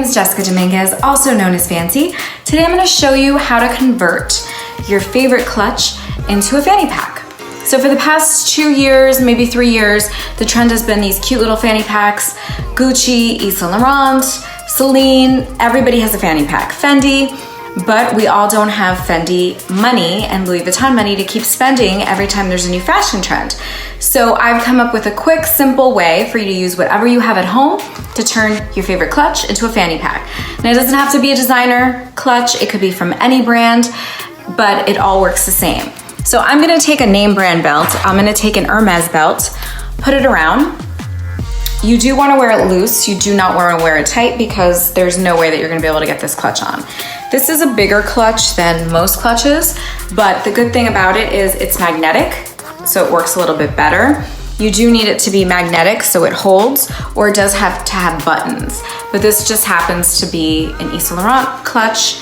is Jessica Dominguez, also known as Fancy. Today I'm going to show you how to convert your favorite clutch into a fanny pack. So for the past 2 years, maybe 3 years, the trend has been these cute little fanny packs. Gucci, Yves Saint Laurent, Celine, everybody has a fanny pack. Fendi, but we all don't have Fendi money and Louis Vuitton money to keep spending every time there's a new fashion trend. So I've come up with a quick, simple way for you to use whatever you have at home to turn your favorite clutch into a fanny pack. Now it doesn't have to be a designer clutch, it could be from any brand, but it all works the same. So I'm gonna take a name brand belt, I'm gonna take an Hermes belt, put it around. You do wanna wear it loose, you do not wanna wear it tight because there's no way that you're gonna be able to get this clutch on. This is a bigger clutch than most clutches, but the good thing about it is it's magnetic, so it works a little bit better. You do need it to be magnetic so it holds, or it does have to have buttons. But this just happens to be an Yves Saint Laurent clutch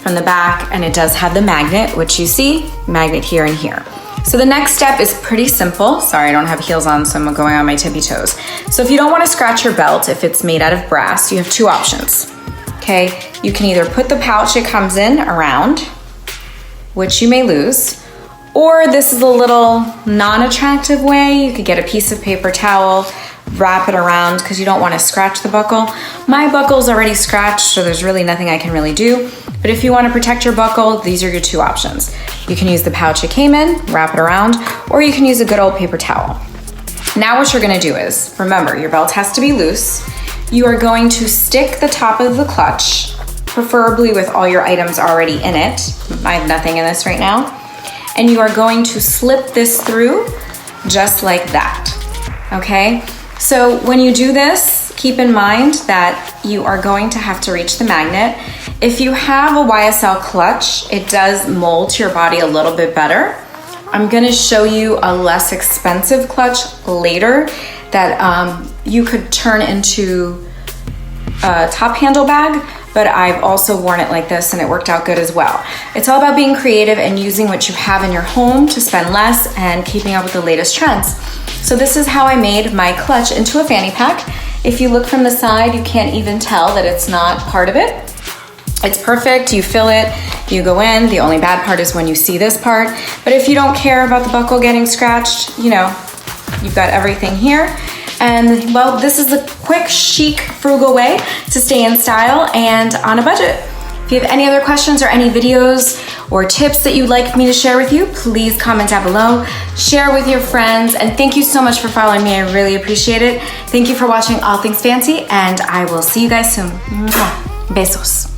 from the back, and it does have the magnet, which you see, magnet here and here. So the next step is pretty simple. Sorry, I don't have heels on, so I'm going on my tippy toes. So if you don't want to scratch your belt, if it's made out of brass, you have two options. Okay, you can either put the pouch it comes in around, which you may lose, or this is a little non-attractive way. You could get a piece of paper towel, wrap it around because you don't want to scratch the buckle. My buckle's already scratched, so there's really nothing I can really do. But if you want to protect your buckle, these are your two options. You can use the pouch it came in, wrap it around, or you can use a good old paper towel. Now what you're gonna do is, remember, your belt has to be loose. You are going to stick the top of the clutch, preferably with all your items already in it. I have nothing in this right now. And you are going to slip this through just like that, okay? So when you do this, keep in mind that you are going to have to reach the magnet. If you have a YSL clutch, it does mold to your body a little bit better. I'm gonna show you a less expensive clutch later that you could turn into a top handle bag, but I've also worn it like this and it worked out good as well. It's all about being creative and using what you have in your home to spend less and keeping up with the latest trends. So this is how I made my clutch into a fanny pack. If you look from the side, you can't even tell that it's not part of it. It's perfect, you fill it, you go in. The only bad part is when you see this part. But if you don't care about the buckle getting scratched, you know, you've got everything here. And well, this is a quick, chic, frugal way to stay in style and on a budget. If you have any other questions or any videos or tips that you'd like me to share with you, please comment down below, share with your friends, and thank you so much for following me. I really appreciate it. Thank you for watching All Things Fancy, and I will see you guys soon. Mwah. Besos.